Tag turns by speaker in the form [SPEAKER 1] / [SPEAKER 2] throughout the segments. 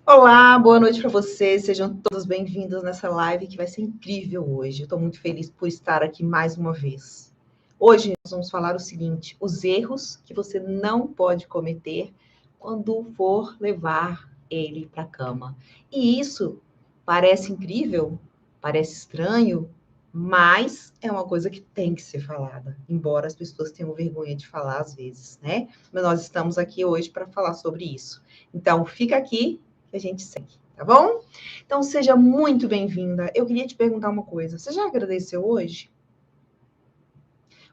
[SPEAKER 1] Olá, boa noite para vocês. Sejam todos bem-vindos nessa live que vai ser incrível hoje. Eu estou muito feliz por estar aqui mais uma vez. Hoje nós vamos falar o seguinte: os erros que você não pode cometer quando for levar ele para a cama. E isso parece incrível, parece estranho, mas é uma coisa que tem que ser falada, embora as pessoas tenham vergonha de falar às vezes, né? Mas nós estamos aqui hoje para falar sobre isso. Então, fica aqui que a gente segue, tá bom? Então, seja muito bem-vinda. Eu queria te perguntar uma coisa. Você já agradeceu hoje?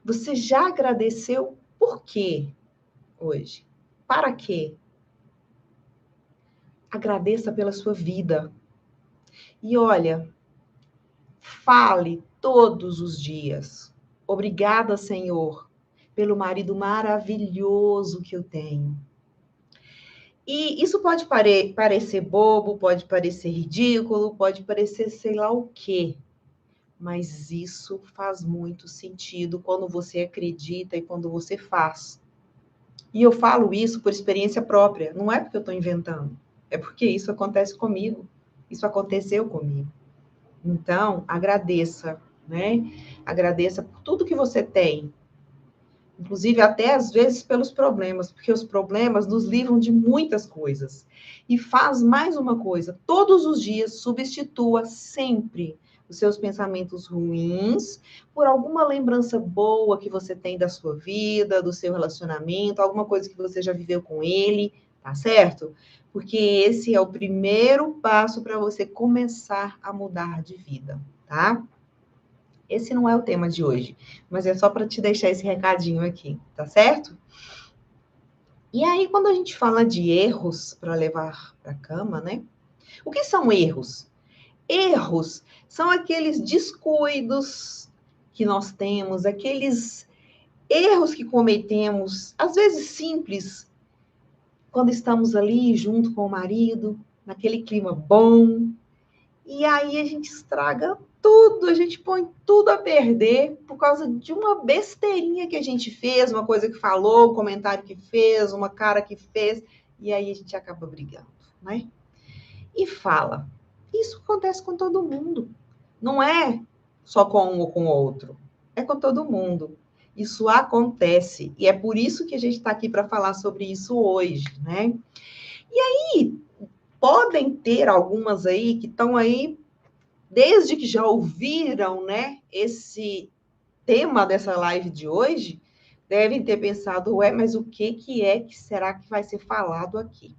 [SPEAKER 1] Você já agradeceu por quê hoje? Para quê? Agradeça pela sua vida. E olha, fale todos os dias. Obrigada, Senhor, pelo marido maravilhoso que eu tenho. E isso pode parecer bobo, pode parecer ridículo, pode parecer sei lá o quê. Mas isso faz muito sentido quando você acredita e quando você faz. E eu falo isso por experiência própria, não é porque eu estou inventando, é porque isso acontece comigo, isso aconteceu comigo. Então, agradeça, né? Agradeça por tudo que você tem, inclusive até às vezes pelos problemas, porque os problemas nos livram de muitas coisas. E faz mais uma coisa, todos os dias substitua sempre os seus pensamentos ruins por alguma lembrança boa que você tem da sua vida, do seu relacionamento, alguma coisa que você já viveu com ele, tá certo? Porque esse é o primeiro passo para você começar a mudar de vida, tá? Esse não é o tema de hoje, mas é só para te deixar esse recadinho aqui, tá certo? E aí, quando a gente fala de erros para levar para a cama, né? O que são erros? Erros são aqueles descuidos que nós temos, aqueles erros que cometemos, às vezes simples, quando estamos ali junto com o marido, naquele clima bom, e aí a gente estraga tudo, a gente põe tudo a perder por causa de uma besteirinha que a gente fez, uma coisa que falou, um comentário que fez, uma cara que fez, e aí a gente acaba brigando, né? E fala. Isso acontece com todo mundo. Não é só com um ou com o outro. É com todo mundo. Isso acontece. E é por isso que a gente está aqui para falar sobre isso hoje, né? E aí, podem ter algumas aí que estão aí desde que já ouviram, né, esse tema dessa live de hoje, devem ter pensado, ué, mas o que é que será que vai ser falado aqui?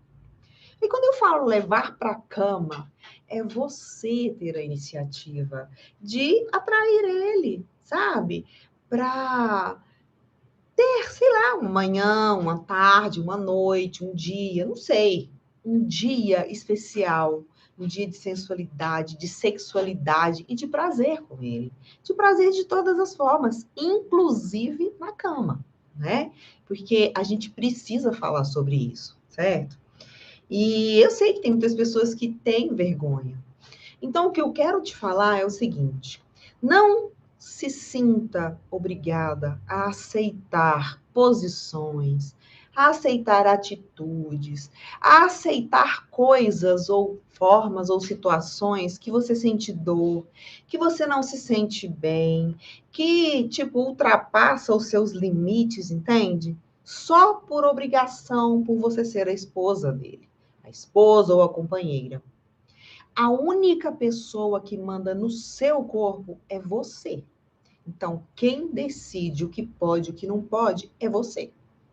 [SPEAKER 1] E quando eu falo levar para a cama, é você ter a iniciativa de atrair ele, sabe? Para ter, sei lá, uma manhã, uma tarde, uma noite, um dia, não sei, um dia especial, um dia de sensualidade, de sexualidade e de prazer com ele. De prazer de todas as formas, inclusive na cama, né? Porque a gente precisa falar sobre isso, certo? E eu sei que tem muitas pessoas que têm vergonha. Então, o que eu quero te falar é o seguinte: não se sinta obrigada a aceitar posições, a aceitar atitudes, a aceitar coisas ou formas ou situações que você sente dor, que você não se sente bem, que, tipo, ultrapassa os seus limites, entende? Só por obrigação, por você ser a esposa dele, a esposa ou a companheira. A única pessoa que manda no seu corpo é você. Então, quem decide o que pode e o que não pode é você,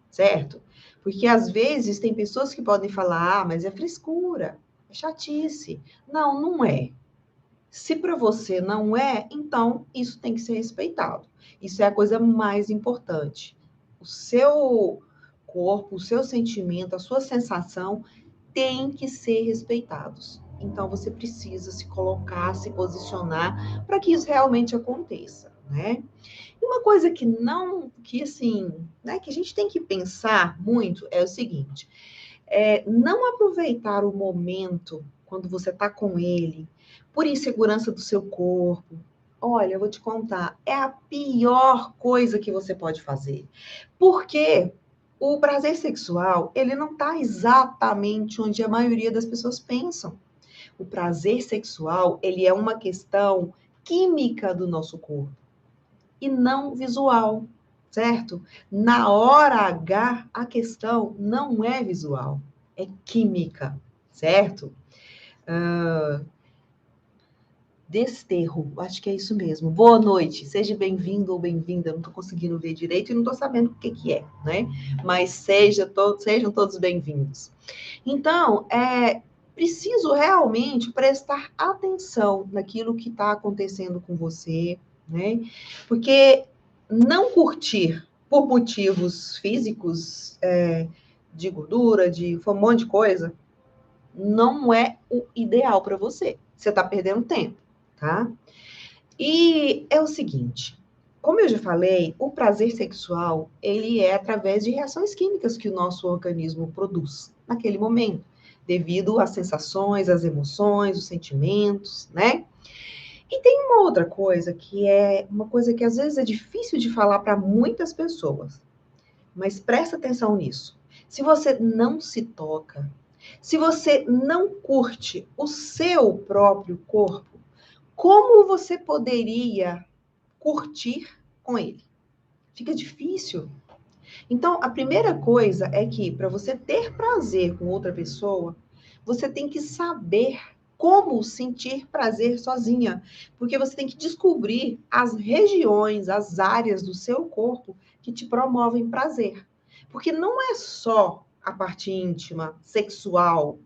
[SPEAKER 1] certo? Porque às vezes tem pessoas que podem falar, ah, mas é frescura, é chatice. Não, não é. Se para você não é, então isso tem que ser respeitado. Isso é a coisa mais importante. O seu corpo, o seu sentimento, a sua sensação têm que ser respeitados. Então você precisa se colocar, se posicionar para que isso realmente aconteça, né? E uma coisa que não, que assim, né, que a gente tem que pensar muito é o seguinte: não aproveitar o momento quando você está com ele por insegurança do seu corpo. Olha, eu vou te contar, é a pior coisa que você pode fazer. Por quê? o prazer sexual, ele não está exatamente onde a maioria das pessoas pensam. O prazer sexual, ele é uma questão química do nosso corpo e não visual, certo? Na hora H, a questão não é visual, é química, certo? Desterro, acho que é isso mesmo. Boa noite, seja bem-vindo ou bem-vinda. Não estou conseguindo ver direito e não estou sabendo o que é, né? Mas sejam todos bem-vindos. Então, preciso realmente prestar atenção naquilo que está acontecendo com você, né? Porque não curtir por motivos físicos, de gordura, de um monte de coisa, não é o ideal para você. Você está perdendo tempo, tá? E é o seguinte, como eu já falei, o prazer sexual, ele é através de reações químicas que o nosso organismo produz naquele momento, devido às sensações, às emoções, os sentimentos, né? E tem uma outra coisa que é uma coisa que às vezes é difícil de falar para muitas pessoas, mas presta atenção nisso. Se você não se toca, se você não curte o seu próprio corpo, como você poderia curtir com ele? Fica difícil. Então, a primeira coisa é que, para você ter prazer com outra pessoa, você tem que saber como sentir prazer sozinha. Porque você tem que descobrir as regiões, as áreas do seu corpo que te promovem prazer. Porque não é só a parte íntima, sexual,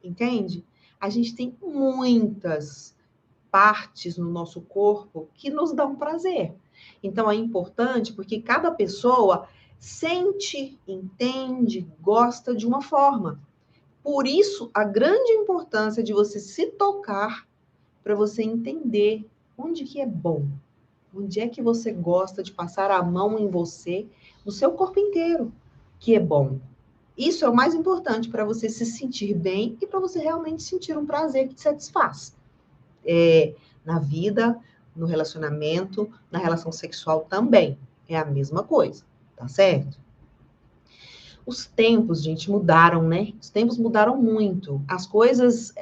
[SPEAKER 1] entende? A gente tem muitas partes no nosso corpo que nos dão prazer. Então é importante porque cada pessoa sente, entende, gosta de uma forma. Por isso, a grande importância de você se tocar para você entender onde que é bom, onde é que você gosta de passar a mão em você, no seu corpo inteiro, que é bom. Isso é o mais importante para você se sentir bem e para você realmente sentir um prazer que te satisfaz. Na vida, no relacionamento, na relação sexual também. É a mesma coisa, tá certo? Os tempos, gente, mudaram, né? Os tempos mudaram muito. As coisas,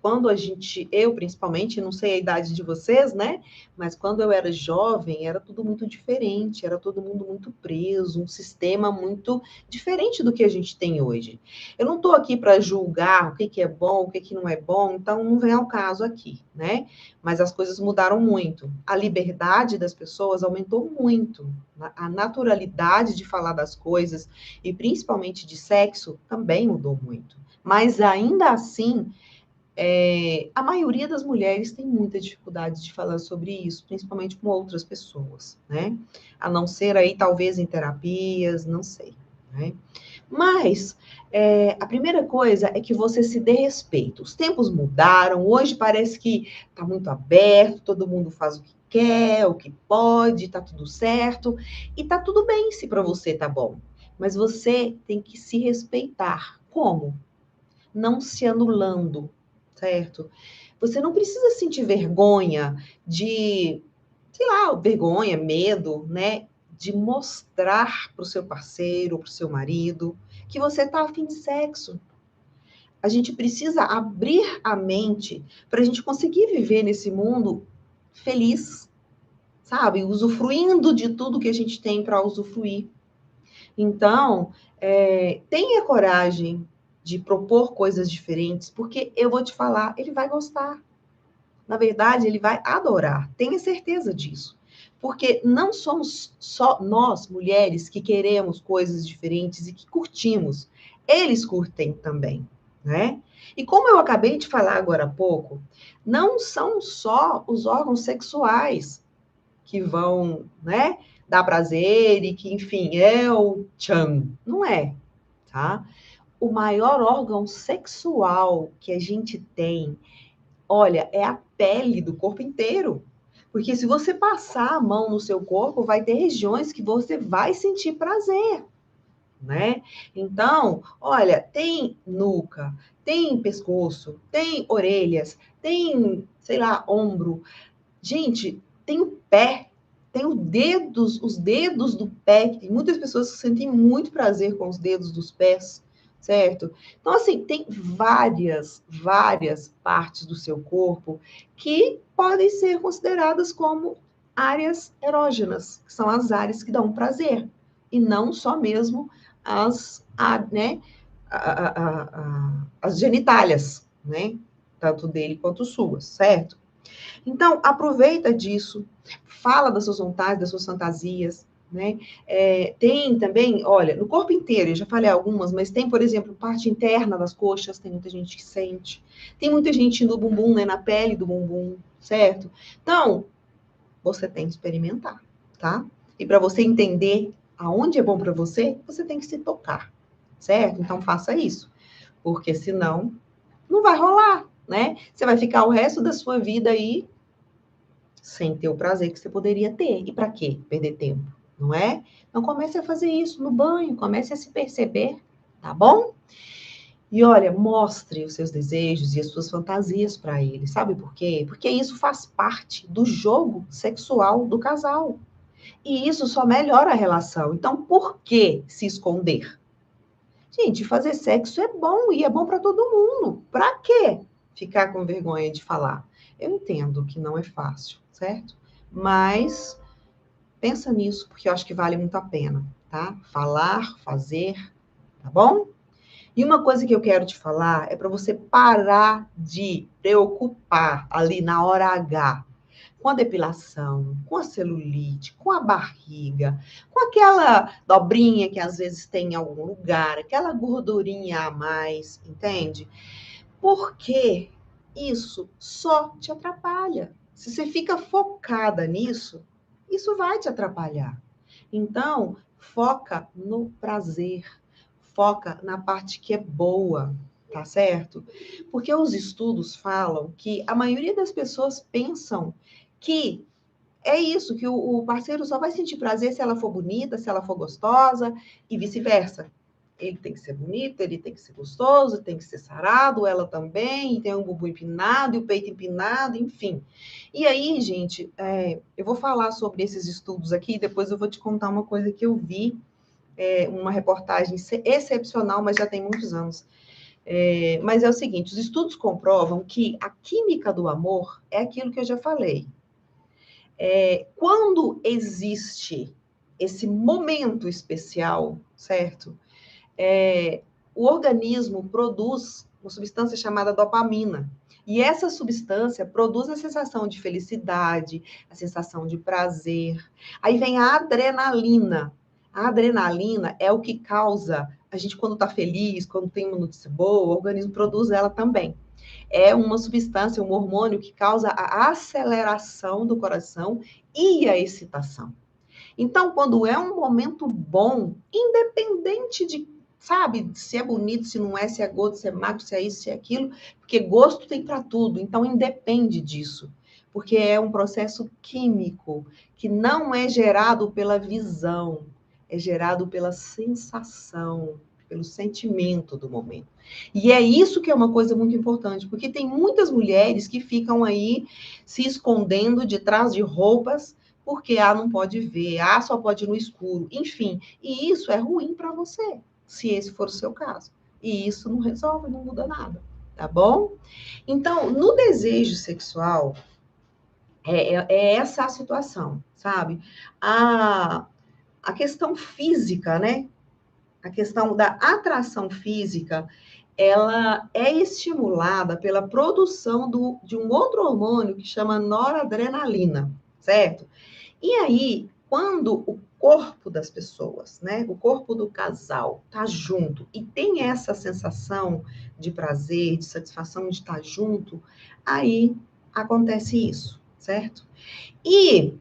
[SPEAKER 1] quando a gente, eu principalmente, não sei a idade de vocês, né? Mas quando eu era jovem, era tudo muito diferente, era todo mundo muito preso, um sistema muito diferente do que a gente tem hoje. Eu não estou aqui para julgar o que é bom, o que não é bom, então não vem ao caso aqui, né? Mas as coisas mudaram muito. A liberdade das pessoas aumentou muito. A naturalidade de falar das coisas, e principalmente de sexo, também mudou muito. Mas ainda assim, a maioria das mulheres tem muita dificuldade de falar sobre isso, principalmente com outras pessoas, né? A não ser aí, talvez, em terapias, não sei, né? Mas a primeira coisa é que você se dê respeito. Os tempos mudaram, hoje parece que está muito aberto, todo mundo faz o que quer, o que pode, está tudo certo, e está tudo bem se para você tá bom. Mas você tem que se respeitar. Como? Não se anulando, certo? Você não precisa sentir vergonha de, sei lá, vergonha, medo, né? De mostrar para o seu parceiro, para o seu marido, que você está afim de sexo. A gente precisa abrir a mente para a gente conseguir viver nesse mundo feliz, sabe? Usufruindo de tudo que a gente tem para usufruir. Então, tenha coragem de propor coisas diferentes, porque eu vou te falar, ele vai gostar. Na verdade, ele vai adorar. Tenha certeza disso. Porque não somos só nós, mulheres, que queremos coisas diferentes e que curtimos. Eles curtem também, né? E como eu acabei de falar agora há pouco, não são só os órgãos sexuais que vão, né, dar prazer e que, enfim, é o tchan. Não é, tá? O maior órgão sexual que a gente tem, olha, é a pele do corpo inteiro. Porque se você passar a mão no seu corpo, vai ter regiões que você vai sentir prazer, né? Então, olha, tem nuca, tem pescoço, tem orelhas, tem, sei lá, ombro. Gente, tem o pé. Tem os dedos do pé, tem muitas pessoas que sentem muito prazer com os dedos dos pés, certo? Então, assim, tem várias partes do seu corpo que podem ser consideradas como áreas erógenas, que são as áreas que dão prazer, e não só mesmo as genitálias, né? Tanto dele quanto suas, certo? Então, aproveita disso, fala das suas vontades, das suas fantasias, né? Tem também, olha, no corpo inteiro, eu já falei algumas, mas tem, por exemplo, parte interna das coxas, tem muita gente que sente. Tem muita gente no bumbum, né? Na pele do bumbum, certo? Então, você tem que experimentar, tá? E para você entender aonde é bom para você, você tem que se tocar, certo? Então, faça isso, porque senão não vai rolar, né? Você vai ficar o resto da sua vida aí sem ter o prazer que você poderia ter. E para quê? Perder tempo, não é? Então comece a fazer isso no banho, comece a se perceber, tá bom? E olha, mostre os seus desejos e as suas fantasias para ele. Sabe por quê? Porque isso faz parte do jogo sexual do casal. E isso só melhora a relação. Então, por que se esconder? Gente, fazer sexo é bom e é bom para todo mundo. Para quê ficar com vergonha de falar? Eu entendo que não é fácil, certo? Mas pensa nisso, porque eu acho que vale muito a pena, tá? Falar, fazer, tá bom? E uma coisa que eu quero te falar é para você parar de preocupar ali na hora H com a depilação, com a celulite, com a barriga, com aquela dobrinha que às vezes tem em algum lugar, aquela gordurinha a mais, entende? Porque isso só te atrapalha. Se você fica focada nisso, isso vai te atrapalhar. Então, foca no prazer, foca na parte que é boa, tá certo? Porque os estudos falam que a maioria das pessoas pensam que é isso, que o parceiro só vai sentir prazer se ela for bonita, se ela for gostosa, e vice-versa. Ele tem que ser bonito, ele tem que ser gostoso, tem que ser sarado, ela também, e tem um bumbum empinado, e o peito empinado, enfim. E aí, gente, eu vou falar sobre esses estudos aqui, depois eu vou te contar uma coisa que eu vi, uma reportagem excepcional, mas já tem muitos anos. Mas é o seguinte, os estudos comprovam que a química do amor é aquilo que eu já falei. Quando existe esse momento especial, certo? O organismo produz uma substância chamada dopamina. E essa substância produz a sensação de felicidade, a sensação de prazer. Aí vem a adrenalina. A adrenalina é o que causa a gente, quando está feliz, quando tem uma notícia boa, o organismo produz ela também. É uma substância, um hormônio que causa a aceleração do coração e a excitação. Então, quando é um momento bom, independente de, sabe, se é bonito, se não é, se é gordo, se é magro, se é isso, se é aquilo, porque gosto tem para tudo, então independe disso. Porque é um processo químico que não é gerado pela visão, é gerado pela sensação, pelo sentimento do momento. E é isso que é uma coisa muito importante, porque tem muitas mulheres que ficam aí se escondendo de trás de roupas porque não pode ver, só pode ir no escuro, enfim. E isso é ruim para você, se esse for o seu caso. E isso não resolve, não muda nada, tá bom? Então, no desejo sexual, é essa a situação, sabe? A questão física, né? A questão da atração física, ela é estimulada pela produção de um outro hormônio que chama noradrenalina, certo? E aí, quando o corpo das pessoas, né, o corpo do casal tá junto e tem essa sensação de prazer, de satisfação de estar junto, aí acontece isso, certo? E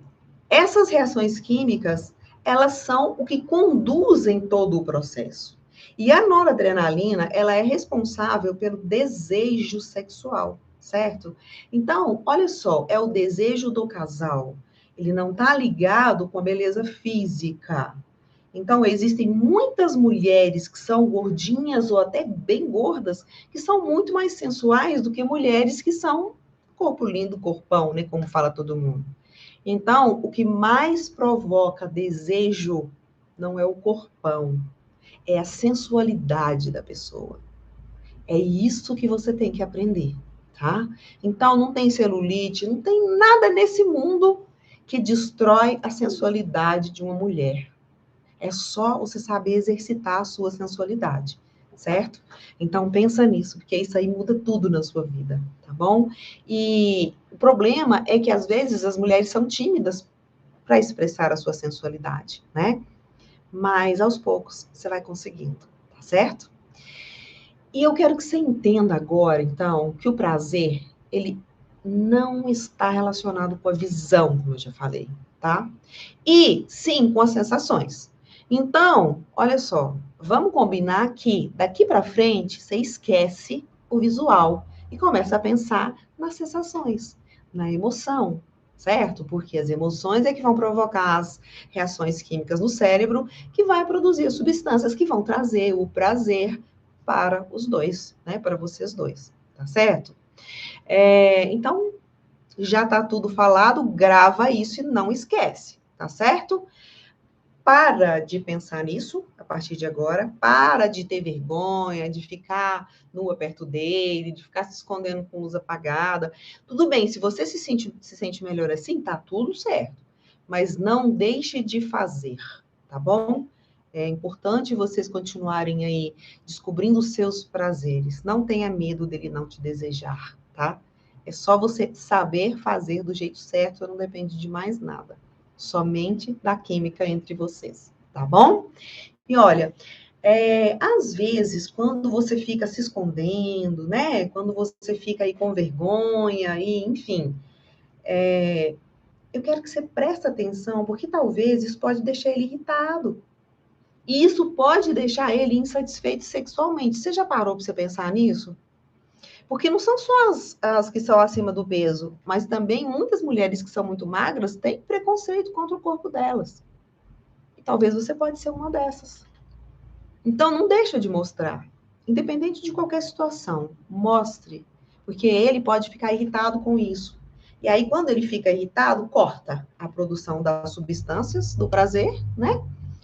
[SPEAKER 1] essas reações químicas, elas são o que conduzem todo o processo. E a noradrenalina, ela é responsável pelo desejo sexual, certo? Então, olha só, é o desejo do casal. Ele não está ligado com a beleza física. Então, existem muitas mulheres que são gordinhas ou até bem gordas, que são muito mais sensuais do que mulheres que são corpo lindo, corpão, né? Como fala todo mundo. Então, o que mais provoca desejo não é o corpão, é a sensualidade da pessoa. É isso que você tem que aprender, tá? Então, não tem celulite, não tem nada nesse mundo que destrói a sensualidade de uma mulher. É só você saber exercitar a sua sensualidade, certo? Então, pensa nisso, porque isso aí muda tudo na sua vida, tá bom? E o problema é que, às vezes, as mulheres são tímidas para expressar a sua sensualidade, né? Mas, aos poucos, você vai conseguindo, tá certo? E eu quero que você entenda agora, então, que o prazer, ele não está relacionado com a visão, como eu já falei, tá? E sim com as sensações. Então, olha só, vamos combinar que daqui para frente você esquece o visual e começa a pensar nas sensações, na emoção, certo? Porque as emoções é que vão provocar as reações químicas no cérebro, que vai produzir substâncias que vão trazer o prazer para os dois, né? Para vocês dois, tá certo? Então, já tá tudo falado, grava isso e não esquece, tá certo? Para de pensar nisso a partir de agora, para de ter vergonha, de ficar nua perto dele, de ficar se escondendo com luz apagada. Tudo bem, se você se sente melhor assim, tá tudo certo. Mas não deixe de fazer, tá bom? É importante vocês continuarem aí descobrindo os seus prazeres. Não tenha medo dele não te desejar, tá? É só você saber fazer do jeito certo, não depende de mais nada. Somente da química entre vocês, tá bom? E olha, às vezes, quando você fica se escondendo, né? Quando você fica aí com vergonha, e enfim, eu quero que você preste atenção, porque talvez isso pode deixar ele irritado. E isso pode deixar ele insatisfeito sexualmente. Você já parou para você pensar nisso? Porque não são só as que são acima do peso, mas também muitas mulheres que são muito magras têm preconceito contra o corpo delas. E talvez você pode ser uma dessas. Então, não deixa de mostrar. Independente de qualquer situação, mostre. Porque ele pode ficar irritado com isso. E aí, quando ele fica irritado, corta a produção das substâncias do prazer, né?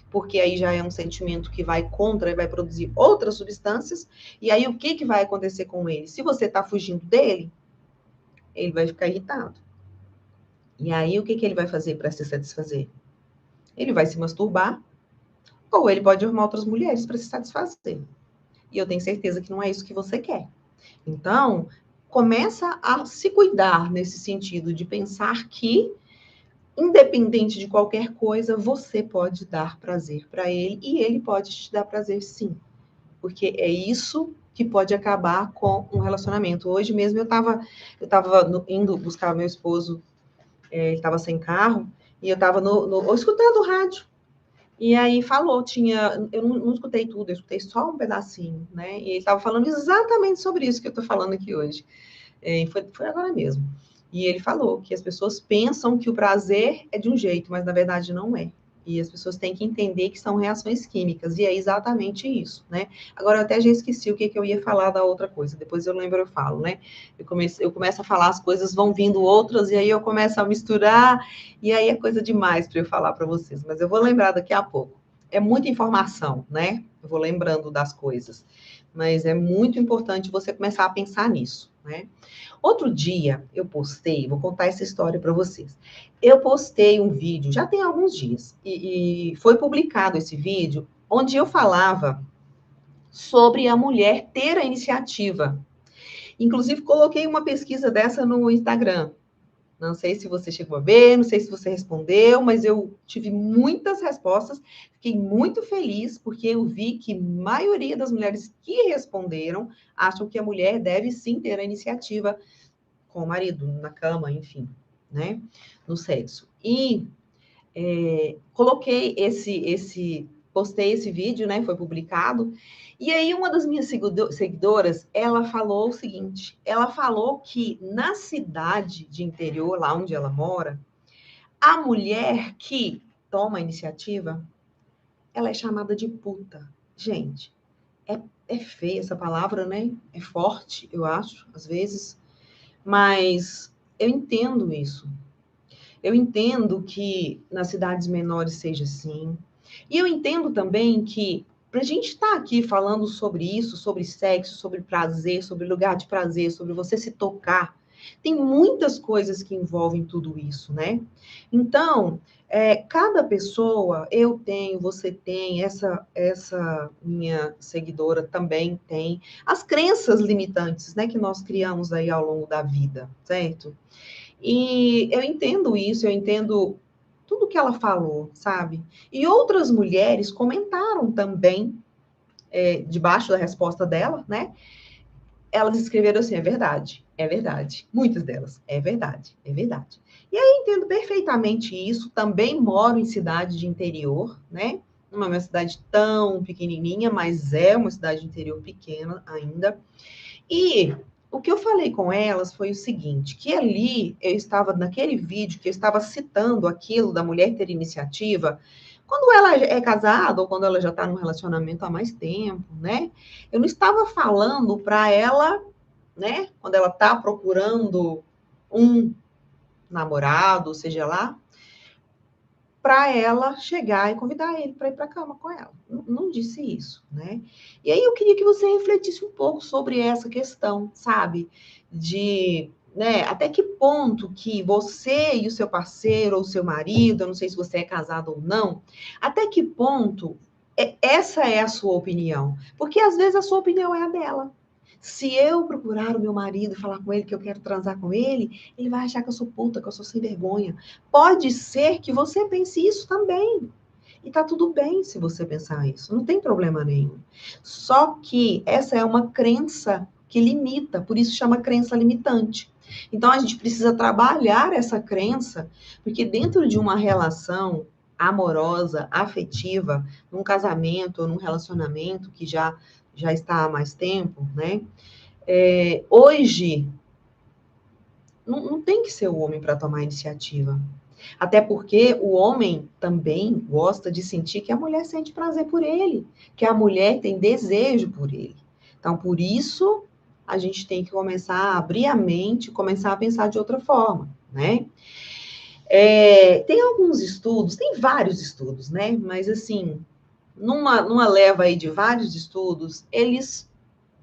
[SPEAKER 1] Porque aí já é um sentimento que vai contra e vai produzir outras substâncias. E aí, o que, que vai acontecer com ele? Se você está fugindo dele, ele vai ficar irritado. E aí, o que, que ele vai fazer para se satisfazer? Ele vai se masturbar, ou ele pode arrumar outras mulheres para se satisfazer. E eu tenho certeza que não é isso que você quer. Então, começa a se cuidar nesse sentido de pensar que, independente de qualquer coisa, você pode dar prazer para ele e ele pode te dar prazer sim. Porque é isso que pode acabar com um relacionamento. Hoje mesmo eu estava indo buscar meu esposo, ele estava sem carro, e eu estava escutando o rádio. E aí falou, eu não escutei tudo, eu escutei só um pedacinho, né? E ele estava falando exatamente sobre isso que eu estou falando aqui hoje. Foi agora mesmo. E ele falou que as pessoas pensam que o prazer é de um jeito, mas na verdade não é. E as pessoas têm que entender que são reações químicas, e é exatamente isso, né? Agora, eu até já esqueci o que, que eu ia falar da outra coisa, depois eu lembro, eu falo, né? Eu começo a falar, as coisas vão vindo outras, e aí eu começo a misturar, e aí é coisa demais para eu falar para vocês, mas eu vou lembrar daqui a pouco. É muita informação, né? Eu vou lembrando das coisas, mas é muito importante você começar a pensar nisso, né? Outro dia eu postei, vou contar essa história para vocês. Eu postei um vídeo, já tem alguns dias, e foi publicado esse vídeo, onde eu falava sobre a mulher ter a iniciativa. Inclusive, coloquei uma pesquisa dessa no Instagram. Não sei se você chegou a ver, não sei se você respondeu, mas eu tive muitas respostas. Fiquei muito feliz, porque eu vi que a maioria das mulheres que responderam acham que a mulher deve sim ter a iniciativa com o marido, na cama, enfim, né? No sexo. E postei esse vídeo, né? Foi publicado. E aí, uma das minhas seguidoras, ela falou o seguinte: ela falou que na cidade de interior, lá onde ela mora, a mulher que toma a iniciativa, ela é chamada de puta. Gente, é feia essa palavra, né? É forte, eu acho, às vezes, mas eu entendo isso. Eu entendo que nas cidades menores seja assim. E eu entendo também que para a gente estar aqui falando sobre isso, sobre sexo, sobre prazer, sobre lugar de prazer, sobre você se tocar, tem muitas coisas que envolvem tudo isso, né? Então, cada pessoa, eu tenho, você tem, essa minha seguidora também tem, as crenças limitantes, né, que nós criamos aí ao longo da vida, certo? E eu entendo isso, eu entendo tudo que ela falou, sabe? E outras mulheres comentaram também, debaixo da resposta dela, né? Elas escreveram assim: é verdade, é verdade. Muitas delas, é verdade, é verdade. E aí eu entendo perfeitamente isso. Também moro em cidade de interior, né? Não é uma cidade tão pequenininha, mas é uma cidade de interior pequena ainda. E o que eu falei com elas foi o seguinte, que ali eu estava, naquele vídeo, que eu estava citando aquilo da mulher ter iniciativa, quando ela é casada ou quando ela já está num relacionamento há mais tempo, né? Eu não estava falando para ela, né? Quando ela está procurando um namorado, seja lá, para ela chegar e convidar ele para ir para a cama com ela. Não disse isso, né? E aí eu queria que você refletisse um pouco sobre essa questão, sabe? De, né, até que ponto que você e o seu parceiro ou o seu marido, eu não sei se você é casado ou não, até que ponto essa é a sua opinião? Porque às vezes a sua opinião é a dela. Se eu procurar o meu marido e falar com ele que eu quero transar com ele, ele vai achar que eu sou puta, que eu sou sem vergonha. Pode ser que você pense isso também. E tá tudo bem se você pensar isso, não tem problema nenhum. Só que essa é uma crença que limita, por isso chama crença limitante. Então a gente precisa trabalhar essa crença, porque dentro de uma relação amorosa, afetiva, num casamento ou num relacionamento que já está há mais tempo, né? Hoje não tem que ser o homem para tomar a iniciativa. Até porque o homem também gosta de sentir que a mulher sente prazer por ele, que a mulher tem desejo por ele. Então, por isso, a gente tem que começar a abrir a mente, começar a pensar de outra forma, né? Tem alguns estudos, tem vários estudos, né? Mas, assim, numa leva aí de vários estudos, esses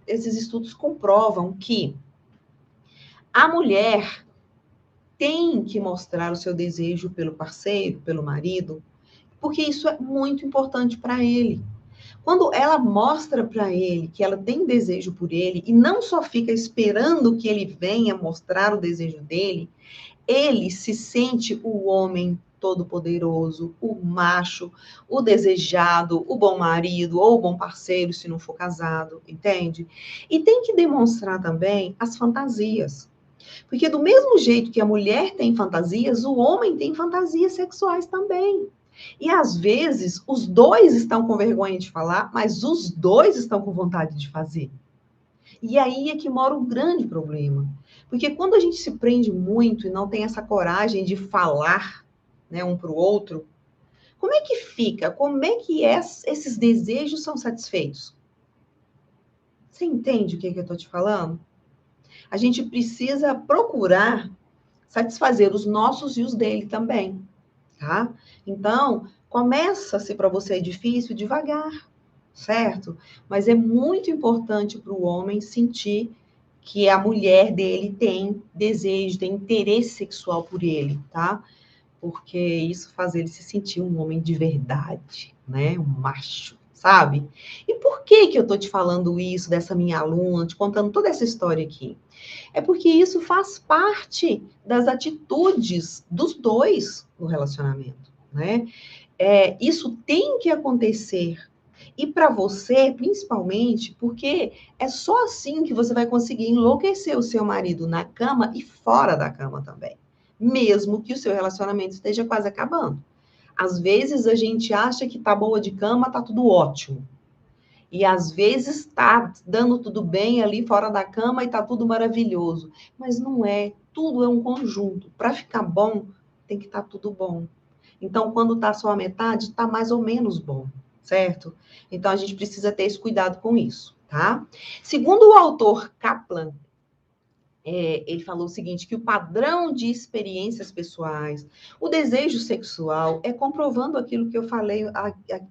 [SPEAKER 1] estudos comprovam que a mulher tem que mostrar o seu desejo pelo parceiro, pelo marido, porque isso é muito importante para ele. Quando ela mostra para ele que ela tem desejo por ele e não só fica esperando que ele venha mostrar o desejo dele, ele se sente o homem todo-poderoso, o macho, o desejado, o bom marido ou o bom parceiro, se não for casado, entende? E tem que demonstrar também as fantasias. Porque do mesmo jeito que a mulher tem fantasias, o homem tem fantasias sexuais também. E às vezes os dois estão com vergonha de falar, mas os dois estão com vontade de fazer. E aí é que mora um grande problema. Porque quando a gente se prende muito e não tem essa coragem de falar, né, um para o outro, como é que fica? Como é que esses desejos são satisfeitos? Você entende o que eu estou te falando? A gente precisa procurar satisfazer os nossos e os dele também, tá? Então, começa, se para você é difícil, devagar, certo? Mas é muito importante para o homem sentir que a mulher dele tem desejo, tem interesse sexual por ele, tá? Porque isso faz ele se sentir um homem de verdade, né? Um macho, sabe? E por que que eu tô te falando isso dessa minha aluna, te contando toda essa história aqui? É porque isso faz parte das atitudes dos dois no relacionamento, né? Isso tem que acontecer. E para você, principalmente, porque é só assim que você vai conseguir enlouquecer o seu marido na cama e fora da cama também, mesmo que o seu relacionamento esteja quase acabando. Às vezes a gente acha que tá boa de cama, tá tudo ótimo. E às vezes tá dando tudo bem ali fora da cama e tá tudo maravilhoso. Mas não é. Tudo é um conjunto. Para ficar bom, tem que estar tudo bom. Então, quando tá só a metade, tá mais ou menos bom, certo? Então, a gente precisa ter esse cuidado com isso, tá? Segundo o autor Kaplan, ele falou o seguinte, que o padrão de experiências pessoais, o desejo sexual, é comprovando aquilo que eu falei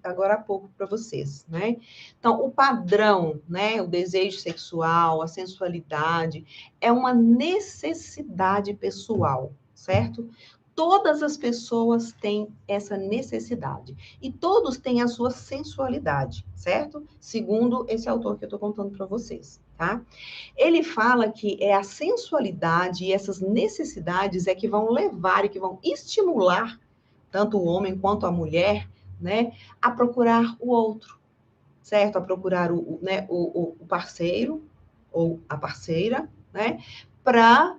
[SPEAKER 1] agora há pouco para vocês, né? Então, o padrão, né, o desejo sexual, a sensualidade, é uma necessidade pessoal, certo? Todas as pessoas têm essa necessidade. E todos têm a sua sensualidade, certo? Segundo esse autor que eu estou contando para vocês, tá? Ele fala que é a sensualidade e essas necessidades é que vão levar e que vão estimular tanto o homem quanto a mulher, né, a procurar o outro, certo? A procurar né, o parceiro ou a parceira, né, para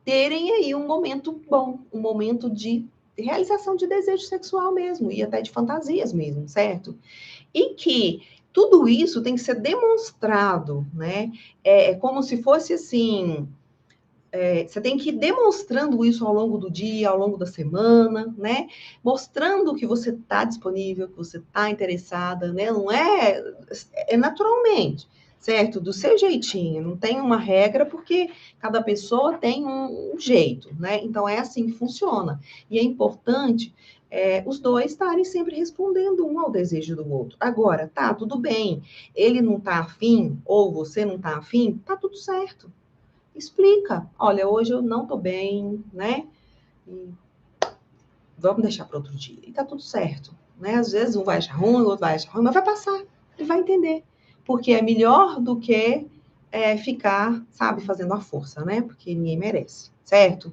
[SPEAKER 1] terem aí um momento bom, um momento de realização de desejo sexual mesmo, e até de fantasias mesmo, certo? E que tudo isso tem que ser demonstrado, né? É como se fosse assim, você tem que ir demonstrando isso ao longo do dia, ao longo da semana, né? Mostrando que você está disponível, que você está interessada, né? Não é naturalmente, certo? Do seu jeitinho, não tem uma regra, porque cada pessoa tem um jeito, né? Então é assim que funciona. E é importante os dois estarem sempre respondendo um ao desejo do outro. Agora, tá, tudo bem, ele não tá afim, ou você não tá afim, tá tudo certo. Explica. Olha, hoje eu não tô bem, né? E vamos deixar para outro dia. E tá tudo certo, né? Às vezes um vai achar ruim, o outro vai achar ruim, mas vai passar e vai entender. Porque é melhor do que ficar, sabe, fazendo a força, né? Porque ninguém merece, certo?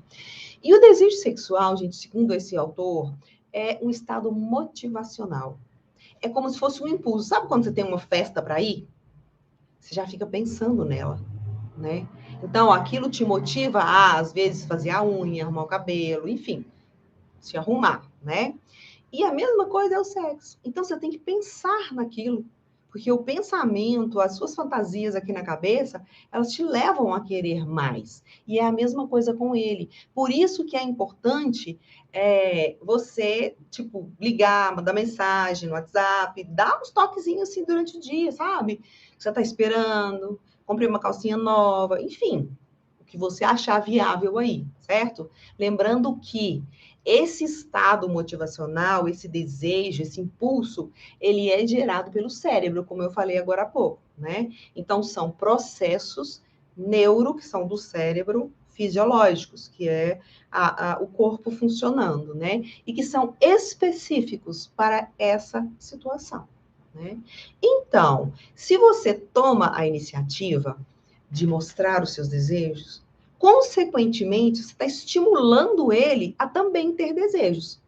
[SPEAKER 1] E o desejo sexual, gente, segundo esse autor, é um estado motivacional. É como se fosse um impulso. Sabe quando você tem uma festa para ir? Você já fica pensando nela, né? Então, aquilo te motiva a, às vezes, fazer a unha, arrumar o cabelo, enfim, se arrumar, né? E a mesma coisa é o sexo. Então, você tem que pensar naquilo, porque o pensamento, as suas fantasias aqui na cabeça, elas te levam a querer mais. E é a mesma coisa com ele. Por isso que é importante você, tipo, ligar, mandar mensagem no WhatsApp, dar uns toquezinhos assim durante o dia, sabe? Você está esperando, comprei uma calcinha nova, enfim, o que você achar viável aí, certo? Lembrando que esse estado motivacional, esse desejo, esse impulso, ele é gerado pelo cérebro, como eu falei agora há pouco, né? Então, são processos que são do cérebro, fisiológicos, que é o corpo funcionando, né? E que são específicos para essa situação, né? Então, se você toma a iniciativa de mostrar os seus desejos, consequentemente, você está estimulando ele a também ter desejos.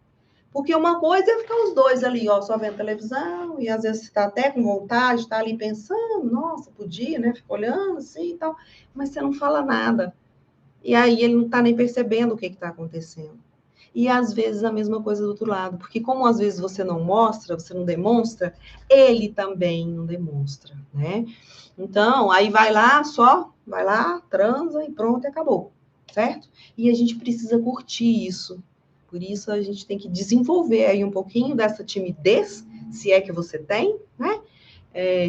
[SPEAKER 1] Porque uma coisa é ficar os dois ali, ó, só vendo televisão, e às vezes você está até com vontade, está ali pensando, nossa, podia, né? Fica olhando assim e tal, mas você não fala nada. E aí ele não está nem percebendo o que está acontecendo. E às vezes a mesma coisa do outro lado, porque como às vezes você não mostra, você não demonstra, ele também não demonstra, né? Então, aí vai lá, transa e pronto, e acabou, certo? E a gente precisa curtir isso. Por isso a gente tem que desenvolver aí um pouquinho dessa timidez, se é que você tem, né?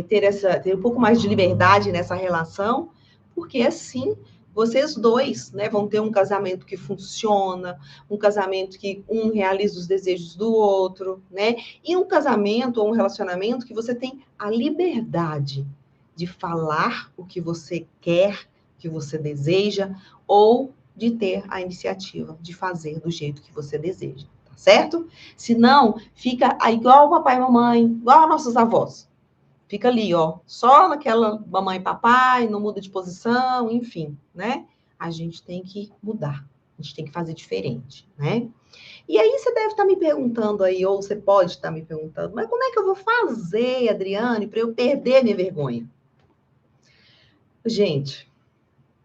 [SPEAKER 1] Ter um pouco mais de liberdade nessa relação, porque assim vocês dois, né, vão ter um casamento que funciona, um casamento que um realiza os desejos do outro, né? E um casamento ou um relacionamento que você tem a liberdade de falar o que você quer, que você deseja, ou de ter a iniciativa de fazer do jeito que você deseja, tá certo? Senão, fica igual o papai e mamãe, igual a nossos avós. Fica ali, ó, só naquela mamãe e papai, não muda de posição, enfim, né? A gente tem que mudar, a gente tem que fazer diferente, né? E aí você deve estar me perguntando aí, ou você pode estar me perguntando, mas como é que eu vou fazer, Adriane, para eu perder minha vergonha? Gente,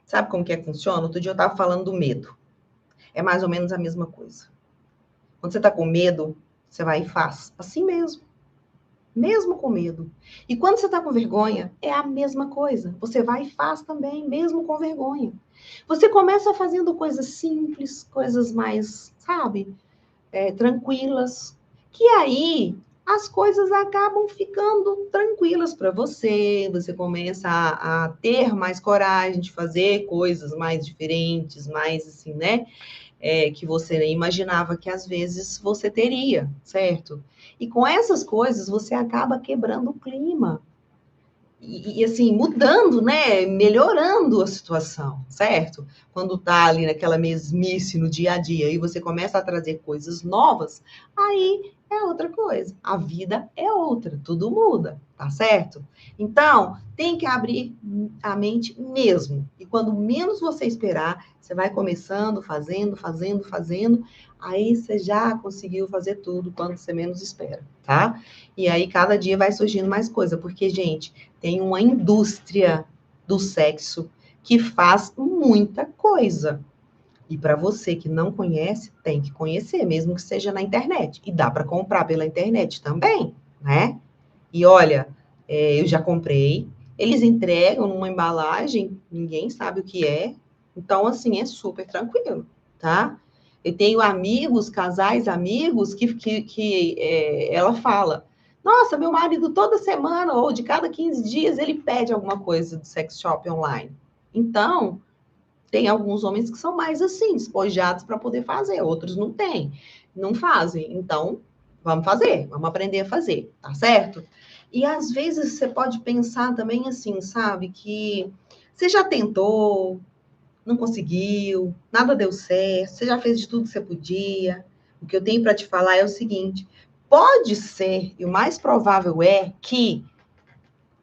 [SPEAKER 1] sabe como que é que funciona? Outro dia eu estava falando do medo. É mais ou menos a mesma coisa. Quando você está com medo, você vai e faz. Assim mesmo com medo. E quando você está com vergonha, é a mesma coisa. Você vai e faz também, mesmo com vergonha. Você começa fazendo coisas simples, coisas mais, sabe, tranquilas, que aí as coisas acabam ficando tranquilas para você, você começa a ter mais coragem de fazer coisas mais diferentes, mais assim, né? Que você nem imaginava que às vezes você teria, certo? E com essas coisas você acaba quebrando o clima. Assim, mudando, né? Melhorando a situação, certo? Quando tá ali naquela mesmice no dia a dia e você começa a trazer coisas novas, aí é outra coisa. A vida é outra, tudo muda, tá certo? Então, tem que abrir a mente mesmo. E quando menos você esperar, você vai começando, fazendo, aí você já conseguiu fazer tudo quando você menos espera, tá? E aí cada dia vai surgindo mais coisa, porque, gente, tem uma indústria do sexo que faz muita coisa. E para você que não conhece, tem que conhecer, mesmo que seja na internet. E dá para comprar pela internet também, né? E olha, eu já comprei, eles entregam numa embalagem, ninguém sabe o que é. Então, assim, é super tranquilo, tá? Eu tenho amigos, casais amigos, ela fala: Nossa, meu marido toda semana ou de cada 15 dias ele pede alguma coisa do sex shop online. Então, tem alguns homens que são mais assim, despojados para poder fazer, outros não têm, não fazem. Então, vamos fazer, vamos aprender a fazer, tá certo? E às vezes você pode pensar também assim, sabe, que você já tentou, não conseguiu, nada deu certo, você já fez de tudo que você podia. O que eu tenho para te falar é o seguinte: pode ser, e o mais provável é que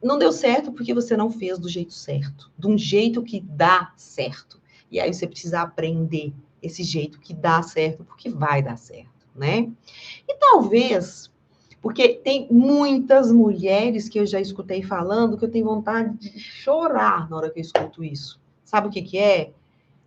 [SPEAKER 1] não deu certo porque você não fez do jeito certo, de um jeito que dá certo. E aí você precisa aprender esse jeito que dá certo, porque vai dar certo, né? E talvez, porque tem muitas mulheres que eu já escutei falando que eu tenho vontade de chorar na hora que eu escuto isso. Sabe o que que é?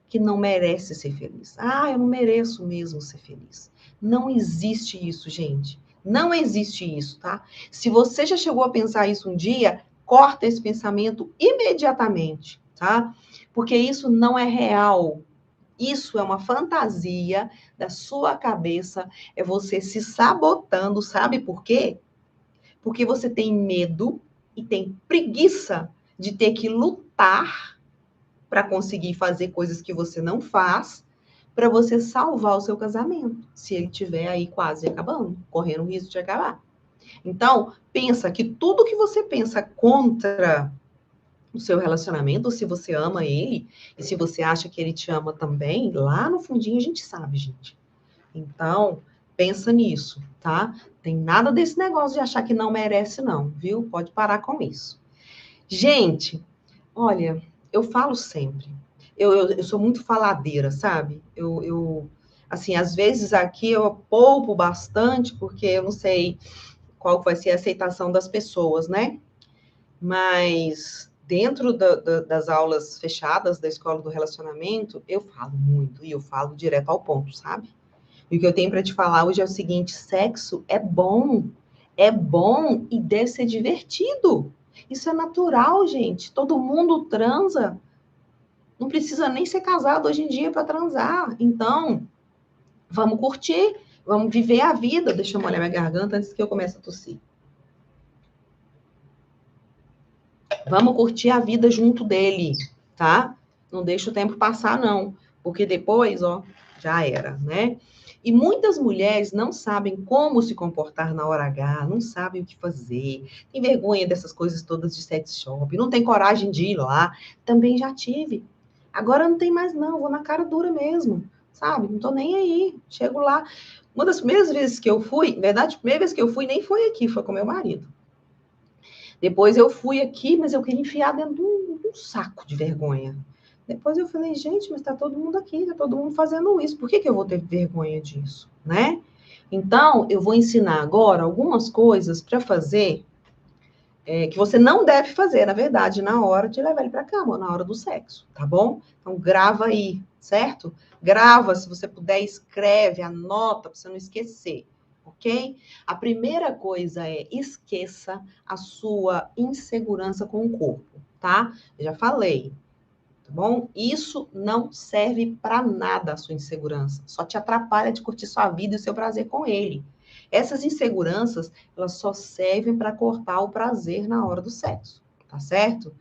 [SPEAKER 1] Que não merece ser feliz. Ah, eu não mereço mesmo ser feliz. Não existe isso, gente. Não existe isso, tá? Se você já chegou a pensar isso um dia, corta esse pensamento imediatamente, tá? Porque isso não é real. Isso é uma fantasia da sua cabeça, é você se sabotando, sabe por quê? Porque você tem medo e tem preguiça de ter que lutar para conseguir fazer coisas que você não faz, para você salvar o seu casamento, se ele tiver aí quase acabando, correndo o risco de acabar. Então, pensa que tudo que você pensa contra o seu relacionamento, se você ama ele, e se você acha que ele te ama também, lá no fundinho a gente sabe, gente. Então, pensa nisso, tá? Tem nada desse negócio de achar que não merece, não, viu? Pode parar com isso. Gente, olha, eu falo sempre. Eu sou muito faladeira, sabe? Assim, às vezes aqui eu poupo bastante, porque eu não sei qual vai ser a aceitação das pessoas, né? Mas dentro das aulas fechadas da escola do relacionamento, eu falo muito e eu falo direto ao ponto, sabe? E o que eu tenho para te falar hoje é o seguinte: sexo é bom e deve ser divertido. Isso é natural, gente. Todo mundo transa. Não precisa nem ser casado hoje em dia para transar. Então, vamos curtir, vamos viver a vida. Deixa eu molhar minha garganta antes que eu comece a tossir. Vamos curtir a vida junto dele, tá? Não deixa o tempo passar, não. Porque depois, ó, já era, né? E muitas mulheres não sabem como se comportar na hora H, não sabem o que fazer, tem vergonha dessas coisas todas de sex shop, não tem coragem de ir lá. Também já tive. Agora não tem mais, não, vou na cara dura mesmo, sabe? Não tô nem aí. Chego lá. Uma das primeiras vezes que eu fui, na verdade, a primeira vez que eu fui nem foi aqui, foi com meu marido. Depois eu fui aqui, mas eu queria enfiar dentro de um saco de vergonha. Depois eu falei, gente, mas tá todo mundo aqui, tá todo mundo fazendo isso. Por que que eu vou ter vergonha disso, né? Então, eu vou ensinar agora algumas coisas para fazer que você não deve fazer, na verdade, na hora de levar ele para cama, na hora do sexo, tá bom? Então, grava aí, certo? Grava, se você puder, escreve, anota, para você não esquecer, ok? A primeira coisa é esqueça a sua insegurança com o corpo, tá? Eu já falei, tá bom? Isso não serve para nada, a sua insegurança. Só te atrapalha de curtir sua vida e o seu prazer com ele. Essas inseguranças, elas só servem para cortar o prazer na hora do sexo, tá certo?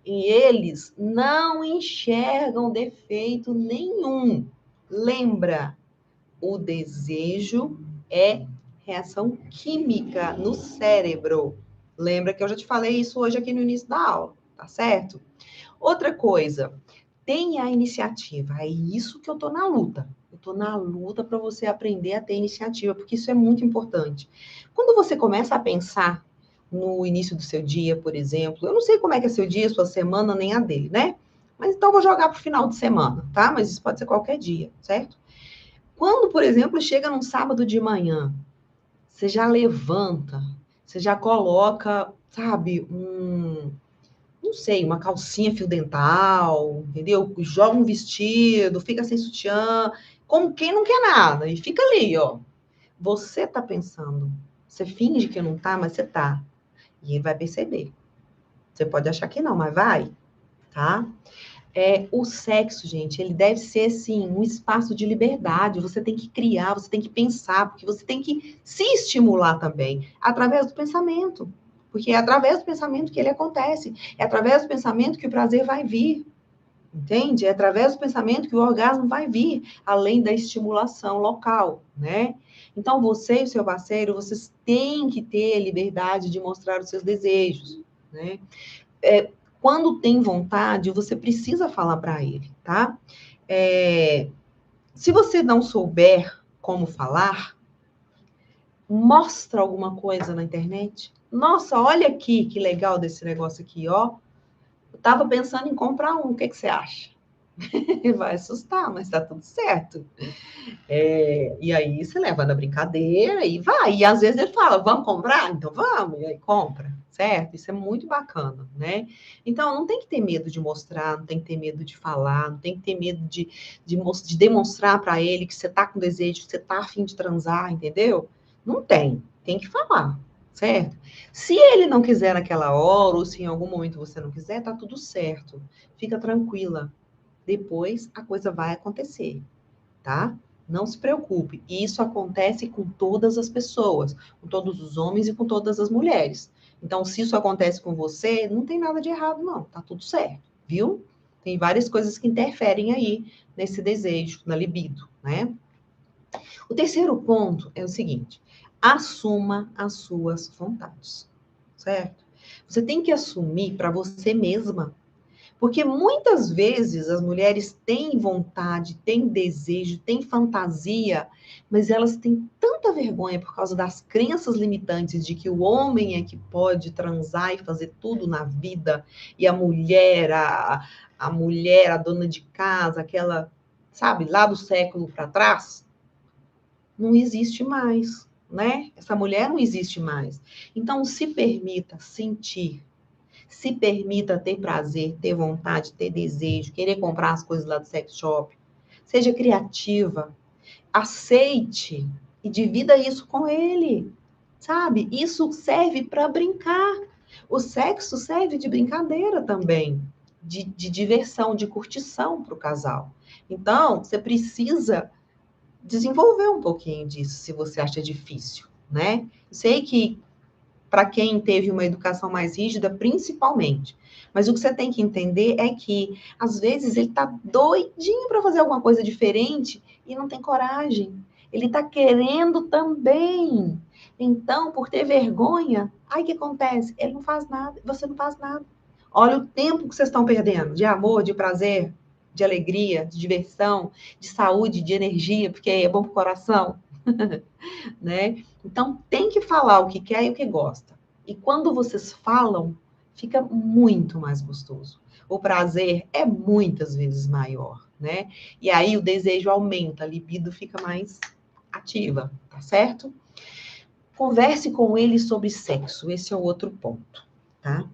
[SPEAKER 1] E eles não enxergam defeito nenhum. Lembra, o desejo é reação química no cérebro. Lembra que eu já te falei isso hoje aqui no início da aula, tá certo? Outra coisa, tenha a iniciativa. É isso que eu tô na luta. Eu tô na luta para você aprender a ter iniciativa, porque isso é muito importante. Quando você começa a pensar no início do seu dia, por exemplo, eu não sei como é que é seu dia, sua semana, nem a dele, né? Mas então eu vou jogar pro final de semana, tá? Mas isso pode ser qualquer dia, certo? Quando, por exemplo, chega num sábado de manhã, você já levanta, você já coloca, sabe, não sei, uma calcinha fio dental, entendeu? Joga um vestido, fica sem sutiã, como quem não quer nada, e fica ali, ó. Você tá pensando, você finge que não tá, mas você tá. E ele vai perceber. Você pode achar que não, mas vai, tá? O sexo, gente, ele deve ser, assim, um espaço de liberdade. Você tem que criar, você tem que pensar, porque você tem que se estimular também, através do pensamento. Porque é através do pensamento que ele acontece. É através do pensamento que o prazer vai vir. Entende? É através do pensamento que o orgasmo vai vir, além da estimulação local, né? Então, você e o seu parceiro, vocês têm que ter liberdade de mostrar os seus desejos, né? Quando tem vontade, você precisa falar para ele, tá? Se você não souber como falar, mostra alguma coisa na internet. Nossa, olha aqui que legal desse negócio aqui, ó. Eu tava pensando em comprar um, o que você acha? Vai assustar, mas tá tudo certo. E aí você leva na brincadeira e vai. E às vezes ele fala, vamos comprar? Então vamos. E aí compra, certo? Isso é muito bacana, né? Então não tem que ter medo de mostrar, não tem que ter medo de falar, não tem que ter medo de demonstrar para ele que você tá com desejo, que você tá afim de transar, entendeu? Não tem. Tem que falar, certo? Se ele não quiser naquela hora, ou se em algum momento você não quiser, tá tudo certo. Fica tranquila. Depois a coisa vai acontecer, tá? Não se preocupe. Isso acontece com todas as pessoas, com todos os homens e com todas as mulheres. Então, se isso acontece com você, não tem nada de errado, não. Tá tudo certo, viu? Tem várias coisas que interferem aí nesse desejo, na libido, né? O terceiro ponto é o seguinte: assuma as suas vontades, certo? Você tem que assumir para você mesma, porque muitas vezes as mulheres têm vontade, têm desejo, têm fantasia, mas elas têm tanta vergonha por causa das crenças limitantes de que o homem é que pode transar e fazer tudo na vida, e a mulher, a dona de casa, aquela, sabe, lá do século para trás, não existe mais, né? Essa mulher não existe mais. Então, se permita sentir. Se permita ter prazer, ter vontade, ter desejo, querer comprar as coisas lá do sex shop. Seja criativa, aceite e divida isso com ele, sabe? Isso serve para brincar. O sexo serve de brincadeira também, de diversão, de curtição para o casal. Então, você precisa desenvolver um pouquinho disso, se você acha difícil, né? Sei que para quem teve uma educação mais rígida, principalmente. Mas o que você tem que entender é que, às vezes, ele está doidinho para fazer alguma coisa diferente e não tem coragem. Ele está querendo também. Então, por ter vergonha, aí o que acontece? Ele não faz nada, você não faz nada. Olha o tempo que vocês estão perdendo de amor, de prazer, de alegria, de diversão, de saúde, de energia, porque é bom para o coração. Né? Então, tem que falar o que quer e o que gosta. E quando vocês falam, fica muito mais gostoso. O prazer é muitas vezes maior, né? E aí o desejo aumenta, a libido fica mais ativa, tá certo? Converse com ele sobre sexo, esse é o outro ponto, tá?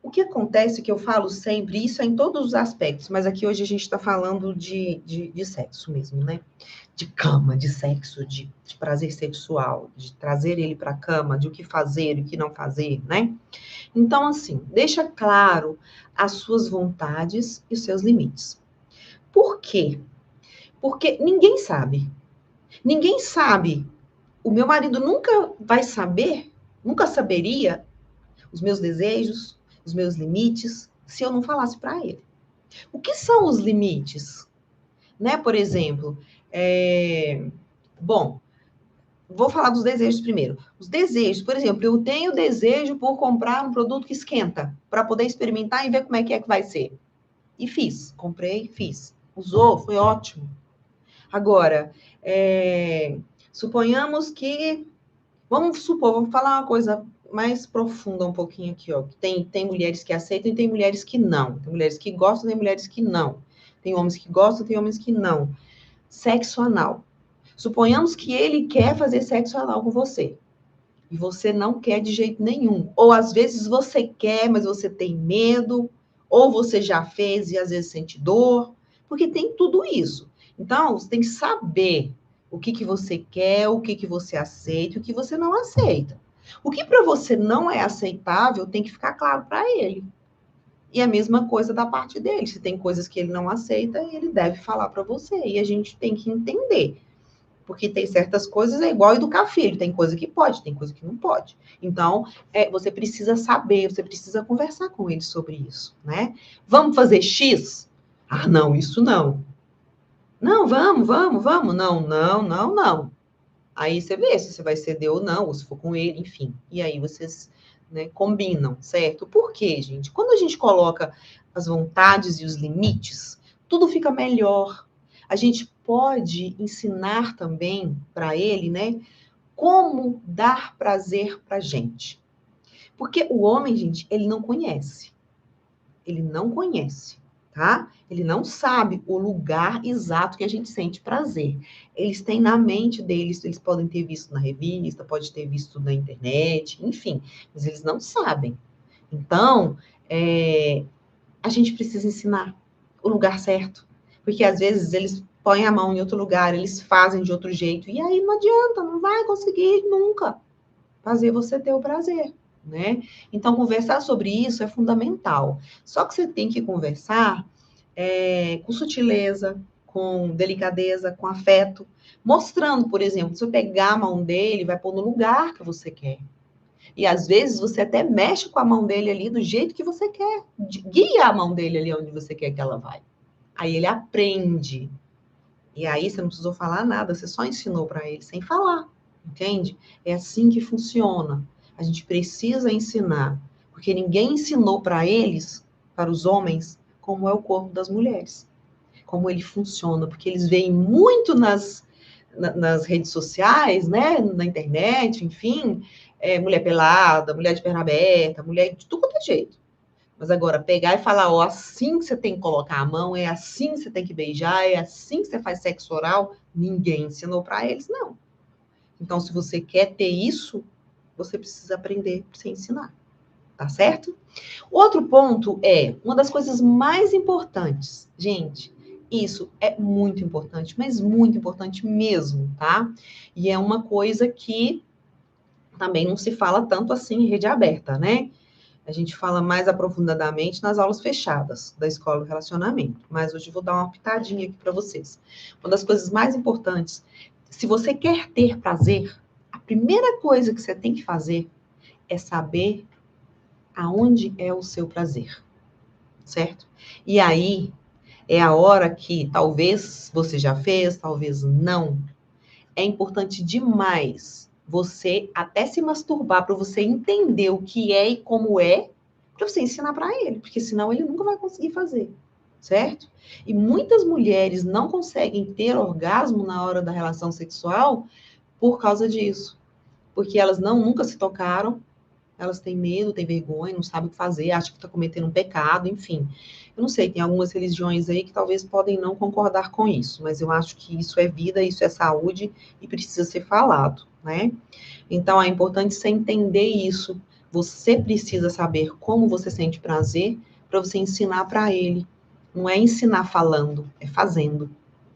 [SPEAKER 1] O que acontece, que eu falo sempre, isso é em todos os aspectos, mas aqui hoje a gente está falando de sexo mesmo, né? De cama, de sexo, de prazer sexual, de trazer ele para a cama, de o que fazer e o que não fazer, né? Então, assim, deixa claro as suas vontades e os seus limites. Por quê? Porque ninguém sabe. Ninguém sabe. O meu marido nunca vai saber, nunca saberia os meus desejos, os meus limites, se eu não falasse para ele. O que são os limites? Né? Por exemplo, bom, vou falar dos desejos primeiro. Os desejos, por exemplo, eu tenho desejo por comprar um produto que esquenta, para poder experimentar e ver como é que vai ser. E fiz, comprei, fiz. Usou, foi ótimo. Agora, suponhamos que, vamos falar uma coisa mais profunda um pouquinho aqui, ó. Tem mulheres que aceitam e tem mulheres que não. Tem mulheres que gostam, tem mulheres que não. Tem homens que gostam, tem homens que não. Sexo anal. Suponhamos que ele quer fazer sexo anal com você. E você não quer de jeito nenhum. Ou às vezes você quer, mas você tem medo. Ou você já fez e às vezes sente dor. Porque tem tudo isso. Então, você tem que saber o que você quer, o que você aceita e o que você não aceita. O que para você não é aceitável tem que ficar claro para ele. E a mesma coisa da parte dele. Se tem coisas que ele não aceita, ele deve falar para você. E a gente tem que entender. Porque tem certas coisas, é igual educar filho. Tem coisa que pode, tem coisa que não pode. Então, você precisa saber, você precisa conversar com ele sobre isso, né? Vamos fazer X? Ah, não, isso não. Não, vamos. Não, não, não, não. Aí você vê se você vai ceder ou não, ou se for com ele, enfim. E aí vocês, né, combinam, certo? Por quê, gente? Quando a gente coloca as vontades e os limites, tudo fica melhor. A gente pode ensinar também para ele, né, como dar prazer para gente. Porque o homem, gente, ele não conhece. Ele não conhece, tá? Ele não sabe o lugar exato que a gente sente prazer. Eles têm na mente deles, eles podem ter visto na revista, pode ter visto na internet, enfim, mas eles não sabem. Então, a gente precisa ensinar o lugar certo, porque às vezes eles põem a mão em outro lugar, eles fazem de outro jeito, e aí não adianta, não vai conseguir nunca fazer você ter o prazer, né? Então, conversar sobre isso é fundamental. Só que você tem que conversar com sutileza, com delicadeza, com afeto, mostrando, por exemplo, se eu pegar a mão dele, vai pôr no lugar que você quer. E às vezes você até mexe com a mão dele ali do jeito que você quer, guia a mão dele ali onde você quer que ela vai. Aí ele aprende. E aí você não precisou falar nada, você só ensinou para ele sem falar. Entende? É assim que funciona. A gente precisa ensinar, porque ninguém ensinou para eles, para os homens, como é o corpo das mulheres, como ele funciona, porque eles veem muito nas redes sociais, né, na internet, enfim, mulher pelada, mulher de perna aberta, mulher de tudo quanto é jeito. Mas agora, pegar e falar, ó, assim que você tem que colocar a mão, é assim que você tem que beijar, é assim que você faz sexo oral, ninguém ensinou para eles, não. Então, se você quer ter isso, você precisa aprender sem ensinar, tá certo? Outro ponto uma das coisas mais importantes, gente, isso é muito importante, mas muito importante mesmo, tá? E é uma coisa que também não se fala tanto assim em rede aberta, né? A gente fala mais aprofundadamente nas aulas fechadas da Escola do Relacionamento, mas hoje eu vou dar uma pitadinha aqui para vocês. Uma das coisas mais importantes, se você quer ter prazer, a primeira coisa que você tem que fazer é saber aonde é o seu prazer, certo? E aí é a hora que talvez você já fez, talvez não. É importante demais você até se masturbar para você entender o que é e como é, para você ensinar para ele, porque senão ele nunca vai conseguir fazer, certo? E muitas mulheres não conseguem ter orgasmo na hora da relação sexual por causa disso, porque elas nunca se tocaram, elas têm medo, têm vergonha, não sabem o que fazer, acham que está cometendo um pecado, enfim. Eu não sei, tem algumas religiões aí que talvez podem não concordar com isso, mas eu acho que isso é vida, isso é saúde e precisa ser falado, né? Então, é importante você entender isso. Você precisa saber como você sente prazer para você ensinar para ele. Não é ensinar falando, é fazendo.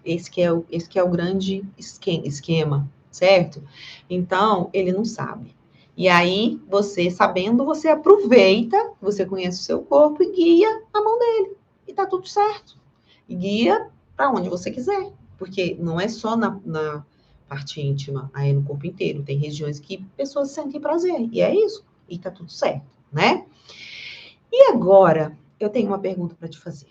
[SPEAKER 1] Esse que é o grande esquema, certo? Então, ele não sabe. E aí, você sabendo, você aproveita, você conhece o seu corpo e guia a mão dele. E tá tudo certo. E guia para onde você quiser. Porque não é só parte íntima, aí é no corpo inteiro. Tem regiões que pessoas sentem prazer, e é isso. E tá tudo certo, né? E agora, eu tenho uma pergunta para te fazer.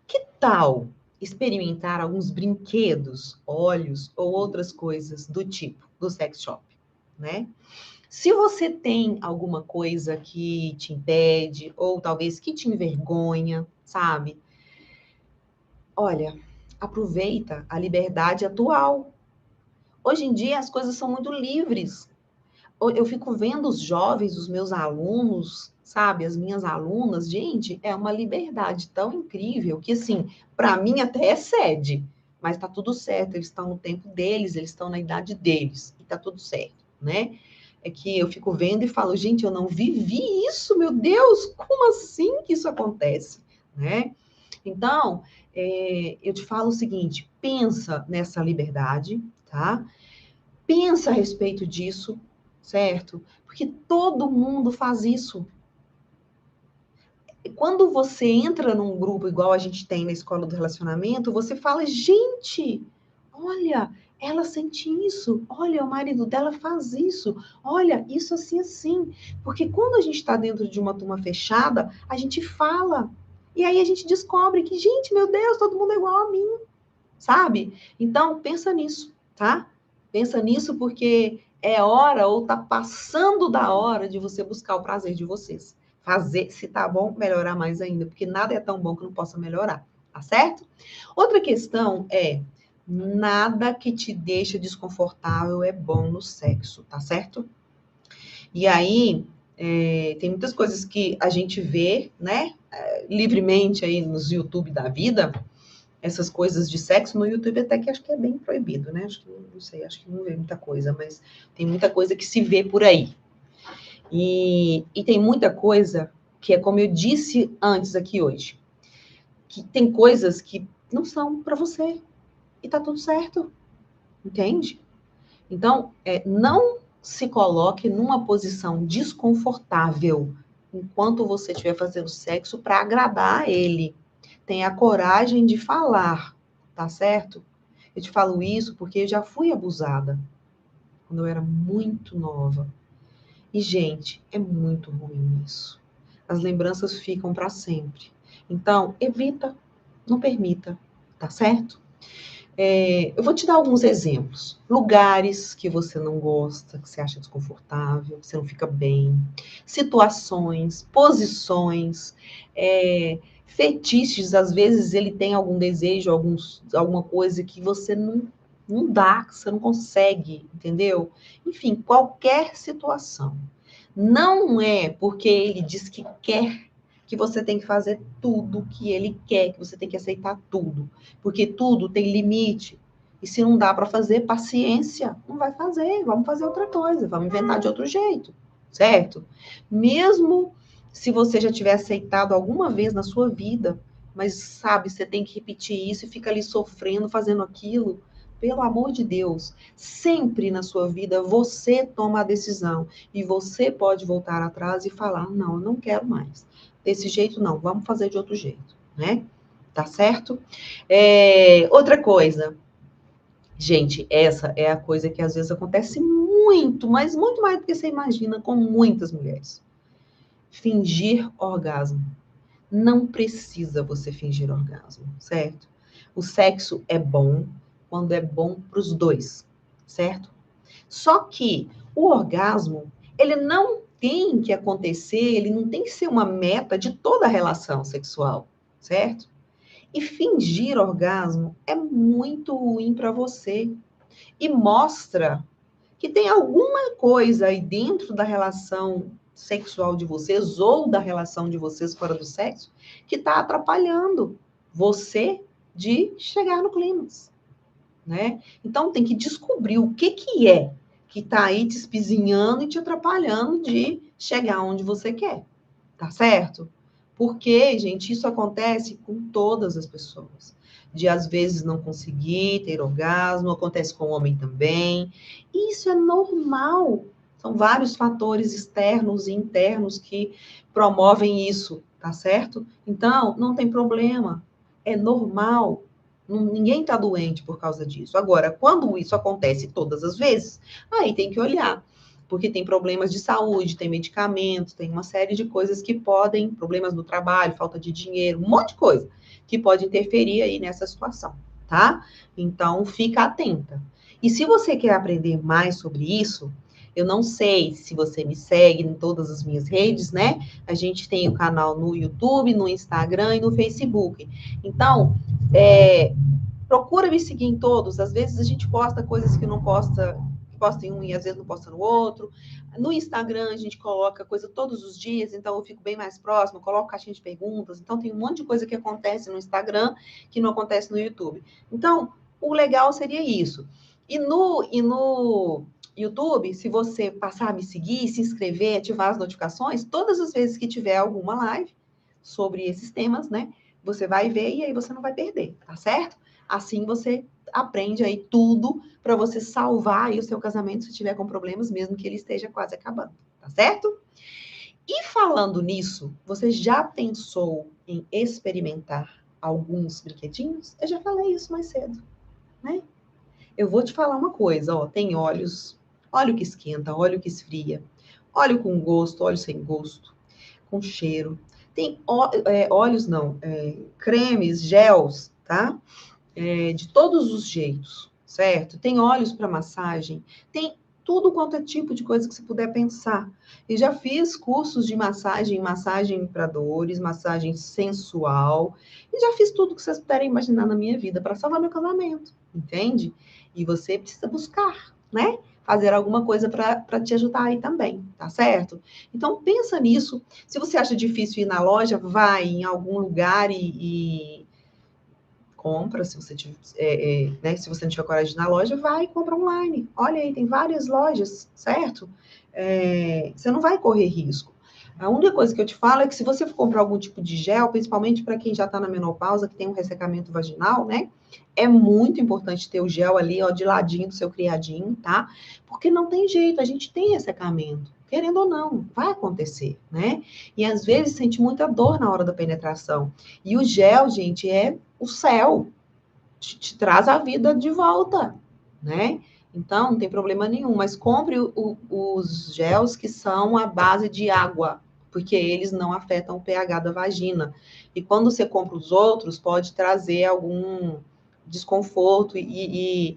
[SPEAKER 1] Que tal experimentar alguns brinquedos, olhos ou outras coisas do tipo do sex shop, né? Se você tem alguma coisa que te impede, ou talvez que te envergonha, sabe? Olha, aproveita a liberdade atual. Hoje em dia as coisas são muito livres. Eu fico vendo os jovens, os meus alunos, sabe, as minhas alunas, gente, é uma liberdade tão incrível que, assim, para mim até excede, mas tá tudo certo, eles estão no tempo deles, eles estão na idade deles, e tá tudo certo, né? É que eu fico vendo e falo, gente, eu não vivi isso, meu Deus, como assim que isso acontece, né? Então, eu te falo o seguinte, pensa nessa liberdade, tá? Pensa a respeito disso, certo? Porque todo mundo faz isso. E quando você entra num grupo igual a gente tem na escola do relacionamento, você fala, gente, olha, ela sente isso, olha, o marido dela faz isso, olha, isso assim, assim. Porque quando a gente está dentro de uma turma fechada, a gente fala. E aí a gente descobre que, gente, meu Deus, todo mundo é igual a mim, sabe? Então, pensa nisso, tá? Pensa nisso porque é hora ou tá passando da hora de você buscar o prazer de vocês. Fazer, se tá bom, melhorar mais ainda, porque nada é tão bom que não possa melhorar, tá certo? Outra questão é, nada que te deixa desconfortável é bom no sexo, tá certo? E aí, tem muitas coisas que a gente vê, né, livremente aí nos YouTube da vida, essas coisas de sexo no YouTube até que acho que é bem proibido, né? Acho que não sei, acho que não vê muita coisa, mas tem muita coisa que se vê por aí. E tem muita coisa que é como eu disse antes aqui hoje, que tem coisas que não são para você e tá tudo certo, entende? Então, não se coloque numa posição desconfortável enquanto você estiver fazendo sexo para agradar a ele. Tenha a coragem de falar, tá certo? Eu te falo isso porque eu já fui abusada quando eu era muito nova. E, gente, é muito ruim isso. As lembranças ficam para sempre. Então, evita, não permita, tá certo? Eu vou te dar alguns exemplos. Lugares que você não gosta, que você acha desconfortável, que você não fica bem. Situações, posições, fetiches. Às vezes ele tem algum desejo, alguma coisa que você não dá, que você não consegue, entendeu? Enfim, qualquer situação. Não é porque ele diz que quer que você tem que fazer tudo que ele quer, que você tem que aceitar tudo, porque tudo tem limite. E se não dá para fazer, paciência, não vai fazer, vamos fazer outra coisa, vamos inventar de outro jeito, certo? Mesmo se você já tiver aceitado alguma vez na sua vida, mas sabe, você tem que repetir isso e fica ali sofrendo, fazendo aquilo, pelo amor de Deus, sempre na sua vida você toma a decisão e você pode voltar atrás e falar: não, eu não quero mais. Desse jeito, não, vamos fazer de outro jeito, né? Tá certo? Outra coisa, gente, essa é a coisa que às vezes acontece muito, mas muito mais do que você imagina com muitas mulheres. Fingir orgasmo. Não precisa você fingir orgasmo, certo? O sexo é bom quando é bom para os dois, certo? Só que o orgasmo, ele não tem que acontecer, ele não tem que ser uma meta de toda a relação sexual, certo? E fingir orgasmo é muito ruim para você e mostra que tem alguma coisa aí dentro da relação sexual de vocês ou da relação de vocês fora do sexo que está atrapalhando você de chegar no clímax, né? Então tem que descobrir o que é que está aí te espizinhando e te atrapalhando de chegar onde você quer, tá certo? Porque, gente, isso acontece com todas as pessoas. De às vezes não conseguir ter orgasmo, acontece com o homem também. E isso é normal. São vários fatores externos e internos que promovem isso, tá certo? Então, não tem problema. É normal. Ninguém está doente por causa disso. Agora, quando isso acontece todas as vezes, aí tem que olhar. Porque tem problemas de saúde, tem medicamentos, tem uma série de coisas que podem, problemas no trabalho, falta de dinheiro, um monte de coisa que pode interferir aí nessa situação, tá? Então, fica atenta. E se você quer aprender mais sobre isso, eu não sei se você me segue em todas as minhas redes, né? A gente tem o canal no YouTube, no Instagram e no Facebook. Então, procura me seguir em todos. Às vezes a gente posta coisas que não posta em um e às vezes não posta no outro. No Instagram a gente coloca coisa todos os dias, então eu fico bem mais próximo, coloco caixinha de perguntas. Então tem um monte de coisa que acontece no Instagram que não acontece no YouTube. Então, o legal seria isso. E no YouTube, se você passar a me seguir, se inscrever, ativar as notificações, todas as vezes que tiver alguma live sobre esses temas, né? Você vai ver e aí você não vai perder, tá certo? Assim você aprende aí tudo para você salvar aí o seu casamento se tiver com problemas, mesmo que ele esteja quase acabando, tá certo? E falando nisso, você já pensou em experimentar alguns brinquedinhos? Eu já falei isso mais cedo, né? Eu vou te falar uma coisa, ó, tem óleos, óleo que esquenta, óleo que esfria, óleo com gosto, óleo sem gosto, com cheiro. Tem óleos, não, cremes, gels, tá? De todos os jeitos, certo? Tem óleos para massagem, tem tudo quanto é tipo de coisa que você puder pensar. E já fiz cursos de massagem, massagem para dores, massagem sensual, e já fiz tudo que vocês puderem imaginar na minha vida para salvar meu casamento, entende? E você precisa buscar, né? Fazer alguma coisa para te ajudar aí também, tá certo? Então pensa nisso. Se você acha difícil ir na loja, vai em algum lugar e compra, se você tiver, né, se você não tiver coragem de ir na loja, vai e compra online. Olha aí, tem várias lojas, certo? Você não vai correr risco. A única coisa que eu te falo é que se você for comprar algum tipo de gel, principalmente para quem já está na menopausa, que tem um ressecamento vaginal, né? É muito importante ter o gel ali, ó, de ladinho do seu criadinho, tá? Porque não tem jeito, a gente tem ressecamento. Querendo ou não, vai acontecer, né? E às vezes sente muita dor na hora da penetração. E o gel, gente, é o céu, te traz a vida de volta, né? Então, não tem problema nenhum, mas compre os gels que são à base de água, porque eles não afetam o pH da vagina. E quando você compra os outros, pode trazer algum desconforto e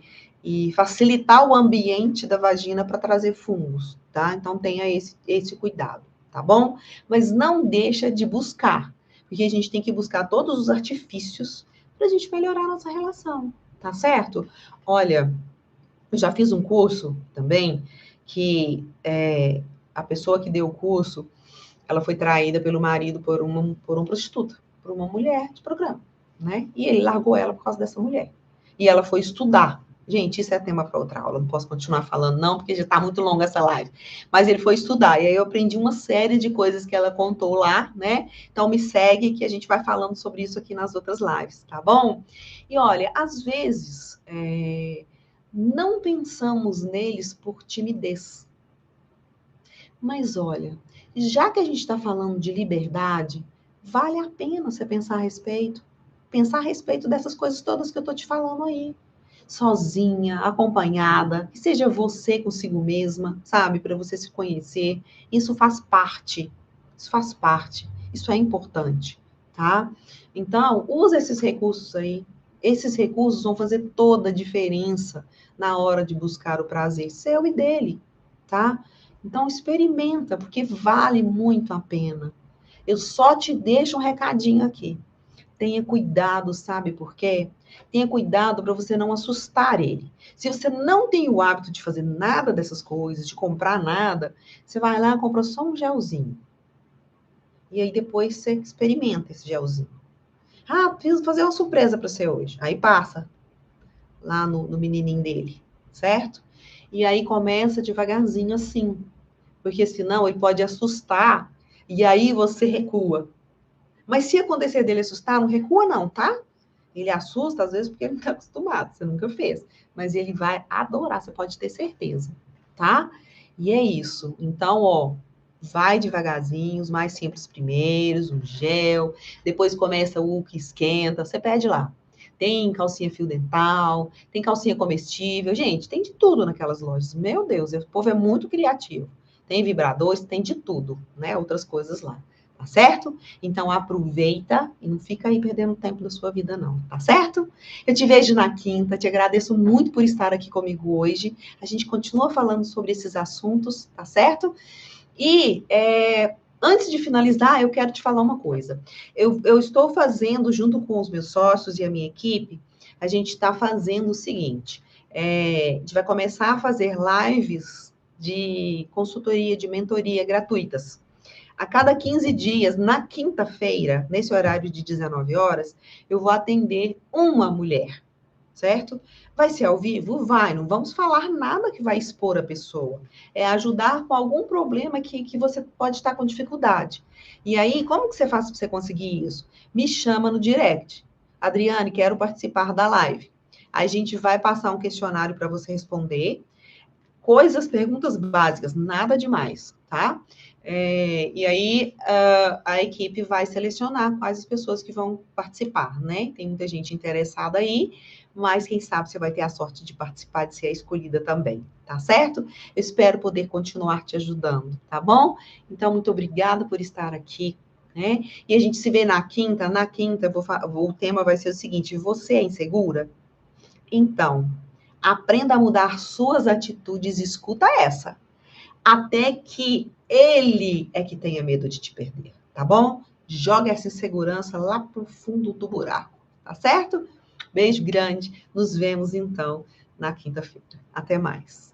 [SPEAKER 1] facilitar o ambiente da vagina para trazer fungos, tá? Então, tenha esse cuidado, tá bom? Mas não deixa de buscar, porque a gente tem que buscar todos os artifícios para a gente melhorar a nossa relação, tá certo? Olha, eu já fiz um curso também que a pessoa que deu o curso, ela foi traída pelo marido por um prostituta, por uma mulher de programa, né? E ele largou ela por causa dessa mulher. E ela foi estudar. Gente, isso é tema para outra aula, não posso continuar falando, não, porque já está muito longa essa live. Mas ele foi estudar, e aí eu aprendi uma série de coisas que ela contou lá, né? Então me segue que a gente vai falando sobre isso aqui nas outras lives, tá bom? E olha, às vezes não pensamos neles por timidez. Mas olha, já que a gente está falando de liberdade, vale a pena você pensar a respeito dessas coisas todas que eu estou te falando aí. Sozinha, acompanhada, que seja você consigo mesma, sabe, para você se conhecer. Isso faz parte. Isso faz parte. Isso é importante, tá? Então, usa esses recursos aí. Esses recursos vão fazer toda a diferença na hora de buscar o prazer seu e dele, tá? Então, experimenta, porque vale muito a pena. Eu só te deixo um recadinho aqui. Tenha cuidado, sabe por quê? Tenha cuidado para você não assustar ele. Se você não tem o hábito de fazer nada dessas coisas, de comprar nada, você vai lá e compra só um gelzinho. E aí depois você experimenta esse gelzinho. Ah, preciso fazer uma surpresa para você hoje. Aí passa lá no menininho dele, certo? E aí começa devagarzinho assim, porque senão ele pode assustar e aí você recua. Mas se acontecer dele assustar, não recua não, tá? Ele assusta às vezes porque ele não está acostumado, você nunca fez. Mas ele vai adorar, você pode ter certeza, tá? E é isso. Então, ó, vai devagarzinho, os mais simples primeiros, o gel, depois começa o que esquenta, você pede lá. Tem calcinha fio dental, tem calcinha comestível. Gente, tem de tudo naquelas lojas. Meu Deus, o povo é muito criativo. Tem vibradores, tem de tudo, né? Outras coisas lá. Tá certo? Então aproveita e não fica aí perdendo tempo da sua vida, não. Tá certo? Eu te vejo na quinta, te agradeço muito por estar aqui comigo hoje. A gente continua falando sobre esses assuntos, tá certo? E antes de finalizar, eu quero te falar uma coisa. Eu estou fazendo, junto com os meus sócios e a minha equipe, a gente está fazendo o seguinte: a gente vai começar a fazer lives de consultoria, de mentoria gratuitas. A cada 15 dias, na quinta-feira, nesse horário de 19 horas, eu vou atender uma mulher, certo? Vai ser ao vivo? Vai, não vamos falar nada que vai expor a pessoa. É ajudar com algum problema que você pode estar com dificuldade. E aí, como que você faz para você conseguir isso? Me chama no direct. Adriane, quero participar da live. Aí a gente vai passar um questionário para você responder. Perguntas básicas, nada demais, tá? E aí a equipe vai selecionar quais as pessoas que vão participar, né? Tem muita gente interessada aí, mas quem sabe você vai ter a sorte de participar, de ser a escolhida também, tá certo? Eu espero poder continuar te ajudando, tá bom? Então, muito obrigada por estar aqui, né? E a gente se vê na quinta. Na quinta, o tema vai ser o seguinte: você é insegura? Então, aprenda a mudar suas atitudes, escuta essa, até que ele é que tenha medo de te perder, tá bom? Joga essa insegurança lá pro fundo do buraco, tá certo? Beijo grande, nos vemos então na quinta-feira. Até mais.